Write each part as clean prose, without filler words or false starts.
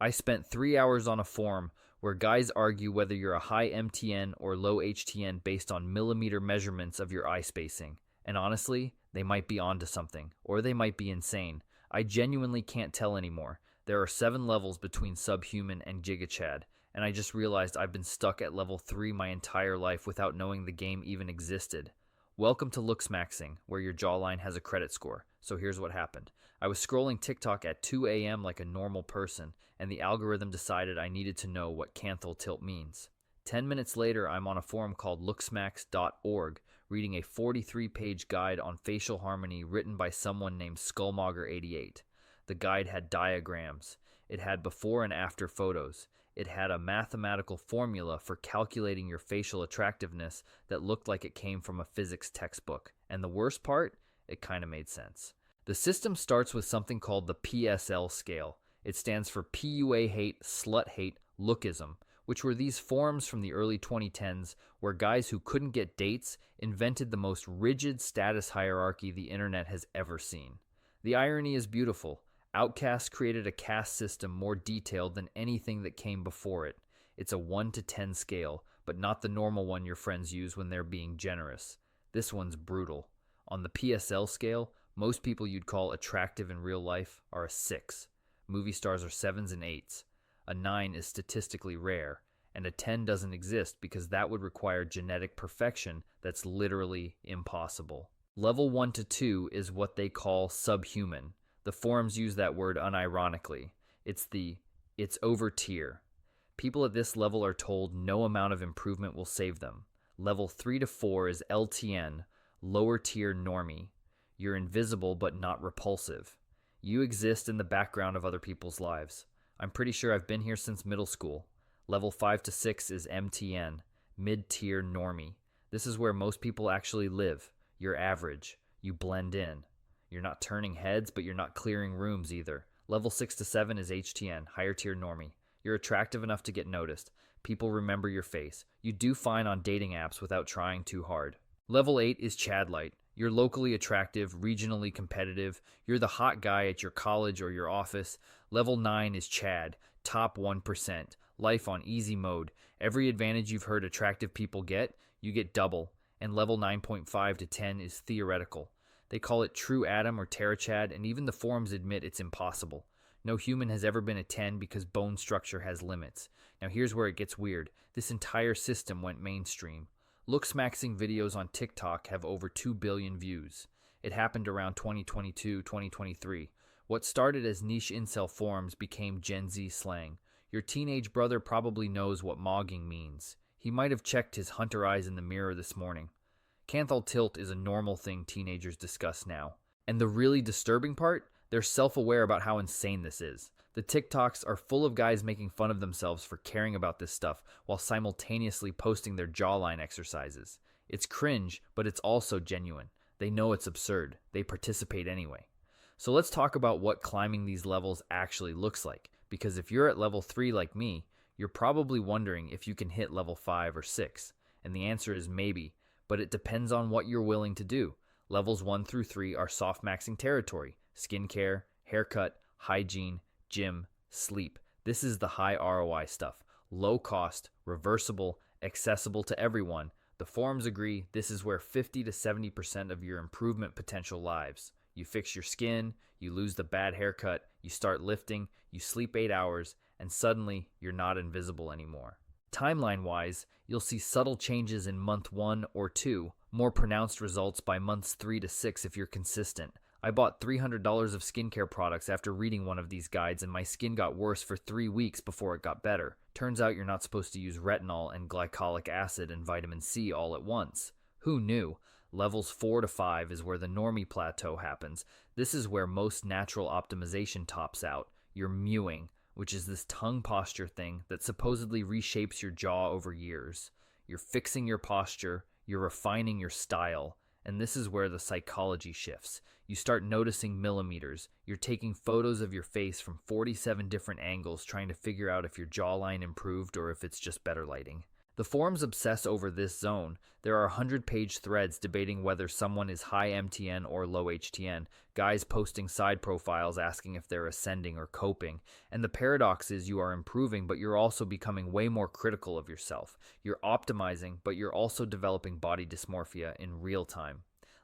I spent 3 hours on a forum where guys argue whether you're a high MTN or low HTN based on millimeter measurements of your eye spacing. And honestly, they might be onto something, or they might be insane. I genuinely can't tell anymore. There are 7 levels between subhuman and gigachad, and I just realized I've been stuck at level 3 my entire life without knowing the game even existed. Welcome to Looksmaxxing, where your jawline has a credit score. So here's what happened. I was scrolling TikTok at 2 a.m. like a normal person, and the algorithm decided I needed to know what canthal tilt means. 10 minutes later, I'm on a forum called looksmax.org, reading a 43-page guide on facial harmony written by someone named Skullmonger88. The guide had diagrams. It had before and after photos. It had a mathematical formula for calculating your facial attractiveness that looked like it came from a physics textbook. And the worst part? It kind of made sense. The system starts with something called the PSL scale. It stands for PUA hate, slut hate, lookism, which were these forums from the early 2010s where guys who couldn't get dates invented the most rigid status hierarchy the internet has ever seen. The irony is beautiful. Outcast created a caste system more detailed than anything that came before it. It's a 1 to 10 scale, but not the normal one your friends use when they're being generous. This one's brutal. On the PSL scale, most people you'd call attractive in real life are a 6. Movie stars are 7s and 8s. A 9 is statistically rare, and a 10 doesn't exist because that would require genetic perfection that's literally impossible. Level 1 to 2 is what they call subhuman. The forums use that word unironically. It's over tier. People at this level are told no amount of improvement will save them. Level 3 to 4 is LTN, lower tier normie. You're invisible but not repulsive. You exist in the background of other people's lives. I'm pretty sure I've been here since middle school. Level 5 to 6 is MTN, mid-tier normie. This is where most people actually live. You're average. You blend in. You're not turning heads, but you're not clearing rooms either. Level 6 to 7 is HTN, higher tier normie. You're attractive enough to get noticed. People remember your face. You do fine on dating apps without trying too hard. Level 8 is Chadlight. You're locally attractive, regionally competitive. You're the hot guy at your college or your office. Level 9 is Chad, top 1%. Life on easy mode. Every advantage you've heard attractive people get, you get double. And level 9.5 to 10 is theoretical. They call it True Adam or Terrachad, and even the forums admit it's impossible. No human has ever been a 10 because bone structure has limits. Now here's where it gets weird. This entire system went mainstream. Looksmaxxing videos on TikTok have over 2 billion views. It happened around 2022, 2023. What started as niche incel forums became Gen Z slang. Your teenage brother probably knows what mogging means. He might have checked his hunter eyes in the mirror this morning. Canthal tilt is a normal thing teenagers discuss now. And the really disturbing part? They're self-aware about how insane this is. The TikToks are full of guys making fun of themselves for caring about this stuff while simultaneously posting their jawline exercises. It's cringe, but it's also genuine. They know it's absurd. They participate anyway. So let's talk about what climbing these levels actually looks like. Because if you're at level 3 like me, you're probably wondering if you can hit level 5 or 6. And the answer is maybe, but it depends on what you're willing to do. Levels 1 through 3 are soft-maxing territory. Skincare, haircut, hygiene, gym, sleep. This is the high ROI stuff. Low cost, reversible, accessible to everyone. The forums agree this is where 50 to 70% of your improvement potential lies. You fix your skin, you lose the bad haircut, you start lifting, you sleep 8 hours, and suddenly you're not invisible anymore. Timeline-wise, you'll see subtle changes in month 1 or 2, more pronounced results by months 3 to 6 if you're consistent. I bought $300 of skincare products after reading one of these guides, and my skin got worse for 3 weeks before it got better. Turns out you're not supposed to use retinol and glycolic acid and vitamin C all at once. Who knew? Levels 4 to 5 is where the normie plateau happens. This is where most natural optimization tops out. You're mewing, which is this tongue posture thing that supposedly reshapes your jaw over years. You're fixing your posture, you're refining your style, and this is where the psychology shifts. You start noticing millimeters. You're taking photos of your face from 47 different angles trying to figure out if your jawline improved or if it's just better lighting. The forums obsess over this zone. There are 100-page threads debating whether someone is high MTN or low HTN, guys posting side profiles asking if they're ascending or coping. And the paradox is you are improving, but you're also becoming way more critical of yourself. You're optimizing, but you're also developing body dysmorphia in real time.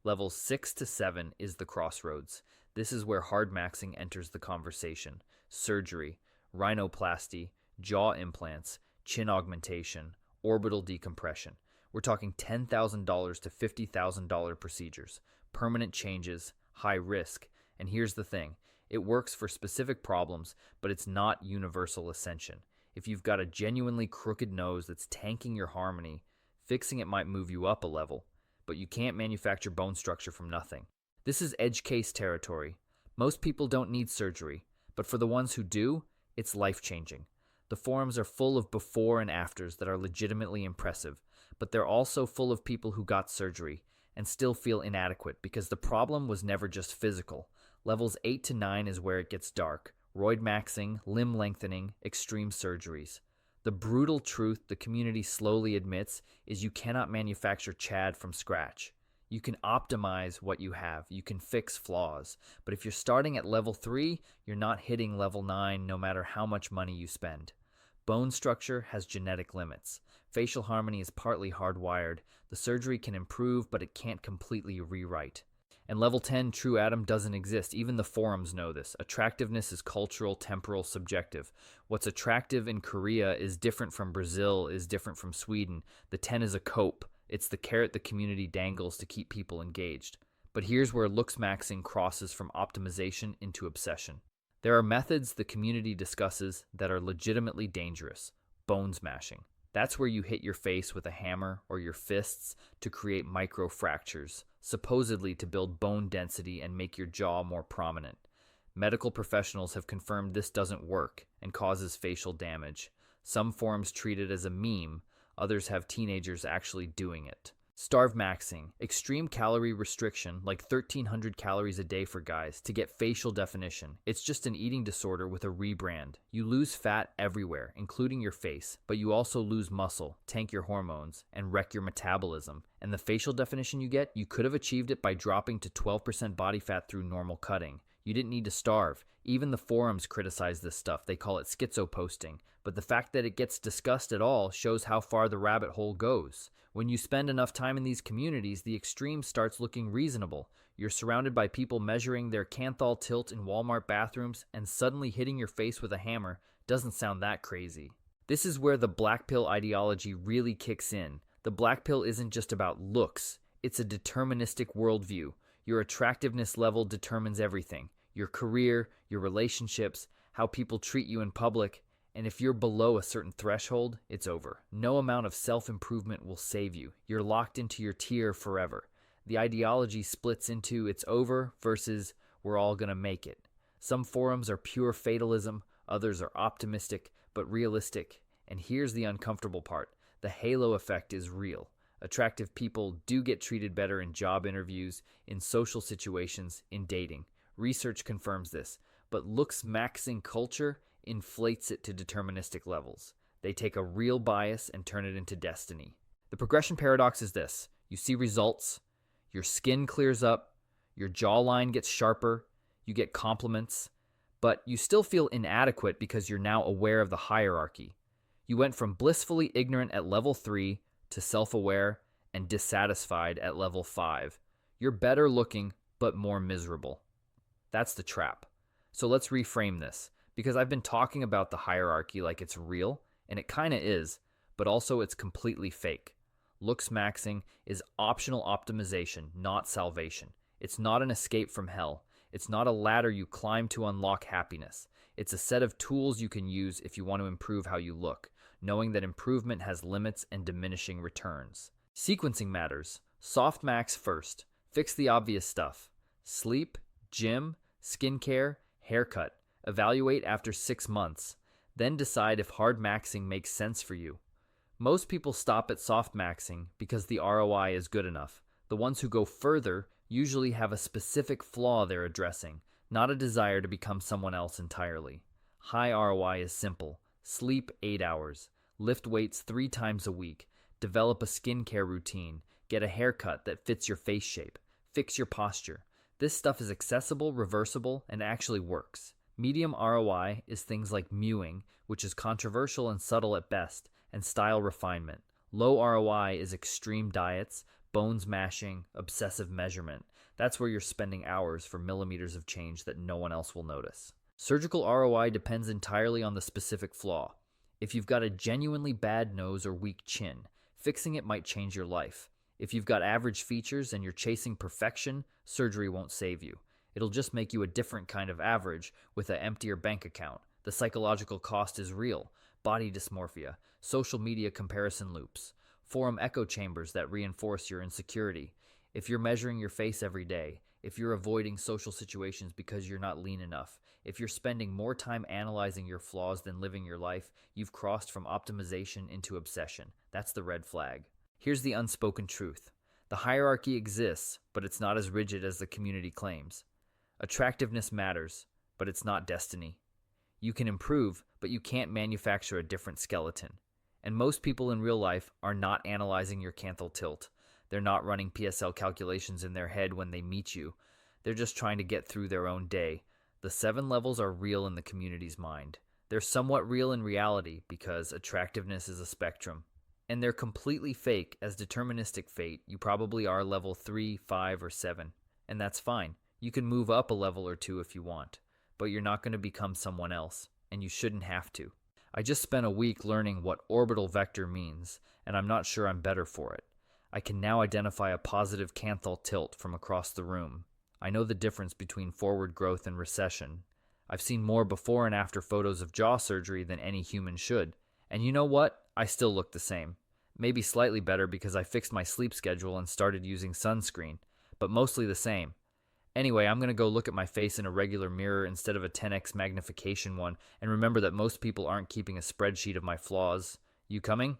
Levels 6 to 7 is the crossroads. This is where hard maxing enters the conversation. Surgery, rhinoplasty, jaw implants, chin augmentation, orbital decompression. We're talking $10,000 to $50,000 procedures, permanent changes, high risk. And here's the thing, it works for specific problems, but it's not universal ascension. If you've got a genuinely crooked nose that's tanking your harmony, fixing it might move you up a level, but you can't manufacture bone structure from nothing. This is edge case territory. Most people don't need surgery, but for the ones who do, it's life-changing. The forums are full of before and afters that are legitimately impressive, but they're also full of people who got surgery and still feel inadequate because the problem was never just physical. Levels 8 to 9 is where it gets dark. Roid maxing, limb lengthening, extreme surgeries. The brutal truth the community slowly admits is you cannot manufacture Chad from scratch. You can optimize what you have, you can fix flaws, but if you're starting at level 3, you're not hitting level 9 no matter how much money you spend. Bone structure has genetic limits. Facial harmony is partly hardwired. The surgery can improve, but it can't completely rewrite. And level 10, true Adam doesn't exist. Even the forums know this. Attractiveness is cultural, temporal, subjective. What's attractive in Korea is different from Brazil, is different from Sweden. The 10 is a cope. It's the carrot the community dangles to keep people engaged. But here's where looksmaxxing crosses from optimization into obsession. There are methods the community discusses that are legitimately dangerous. Bone smashing. That's where you hit your face with a hammer or your fists to create microfractures, supposedly to build bone density and make your jaw more prominent. Medical professionals have confirmed this doesn't work and causes facial damage. Some forums treat it as a meme, others have teenagers actually doing it. Starve maxing, extreme calorie restriction, like 1,300 calories a day for guys, to get facial definition. It's just an eating disorder with a rebrand. You lose fat everywhere, including your face, but you also lose muscle, tank your hormones, and wreck your metabolism. And the facial definition you get, you could have achieved it by dropping to 12% body fat through normal cutting. You didn't need to starve. Even the forums criticize this stuff. They call it schizo posting. But the fact that it gets discussed at all shows how far the rabbit hole goes. When you spend enough time in these communities, the extreme starts looking reasonable. You're surrounded by people measuring their Canthal tilt in Walmart bathrooms, and suddenly hitting your face with a hammer doesn't sound that crazy. This is where the black pill ideology really kicks in. The black pill isn't just about looks. It's a deterministic worldview. Your attractiveness level determines everything. Your career, your relationships, how people treat you in public. And if you're below a certain threshold, it's over. No amount of self-improvement will save you. You're locked into your tier forever. The ideology splits into it's over versus we're all gonna make it. Some forums are pure fatalism, others are optimistic but realistic. And here's the uncomfortable part. The halo effect is real. Attractive people do get treated better in job interviews, in social situations, in dating. Research confirms this, but looksmaxxing culture inflates it to deterministic levels. They take a real bias and turn it into destiny. The progression paradox is this. You see results, your skin clears up, your jawline gets sharper, you get compliments, but you still feel inadequate because you're now aware of the hierarchy. You went from blissfully ignorant at level 3 to self-aware and dissatisfied at level 5. You're better looking, but more miserable. That's the trap. So let's reframe this, because I've been talking about the hierarchy like it's real, and it kinda is, but also it's completely fake. Looksmaxxing is optional optimization, not salvation. It's not an escape from hell. It's not a ladder you climb to unlock happiness. It's a set of tools you can use if you want to improve how you look, knowing that improvement has limits and diminishing returns. Sequencing matters. Soft max first. Fix the obvious stuff. Sleep, gym, skincare, haircut. Evaluate after 6 months. Then decide if hard maxing makes sense for you. Most people stop at soft maxing because the ROI is good enough. The ones who go further usually have a specific flaw they're addressing, not a desire to become someone else entirely. High ROI is simple. Sleep 8 hours. lift weights 3 times a week, develop a skincare routine, get a haircut that fits your face shape, fix your posture. This stuff is accessible, reversible, and actually works. Medium ROI is things like mewing, which is controversial and subtle at best, and style refinement. Low ROI is extreme diets, bones mashing, obsessive measurement. That's where you're spending hours for millimeters of change that no one else will notice. Surgical ROI depends entirely on the specific flaw. If you've got a genuinely bad nose or weak chin, fixing it might change your life. If you've got average features and you're chasing perfection, surgery won't save you. It'll just make you a different kind of average with an emptier bank account. The psychological cost is real. Body dysmorphia, social media comparison loops, forum echo chambers that reinforce your insecurity. If you're measuring your face every day, if you're avoiding social situations because you're not lean enough, if you're spending more time analyzing your flaws than living your life, you've crossed from optimization into obsession. That's the red flag. Here's the unspoken truth. The hierarchy exists, but it's not as rigid as the community claims. Attractiveness matters, but it's not destiny. You can improve, but you can't manufacture a different skeleton. And most people in real life are not analyzing your canthal tilt. They're not running PSL calculations in their head when they meet you. They're just trying to get through their own day. The 7 levels are real in the community's mind. They're somewhat real in reality because attractiveness is a spectrum. And they're completely fake as deterministic fate. You probably are level 3, 5, or 7. And that's fine. You can move up a level or 2 if you want. But you're not going to become someone else. And you shouldn't have to. I just spent a week learning what orbital vector means, and I'm not sure I'm better for it. I can now identify a positive canthal tilt from across the room. I know the difference between forward growth and recession. I've seen more before and after photos of jaw surgery than any human should. And you know what? I still look the same. Maybe slightly better because I fixed my sleep schedule and started using sunscreen, but mostly the same. Anyway, I'm going to go look at my face in a regular mirror instead of a 10x magnification one and remember that most people aren't keeping a spreadsheet of my flaws. You coming?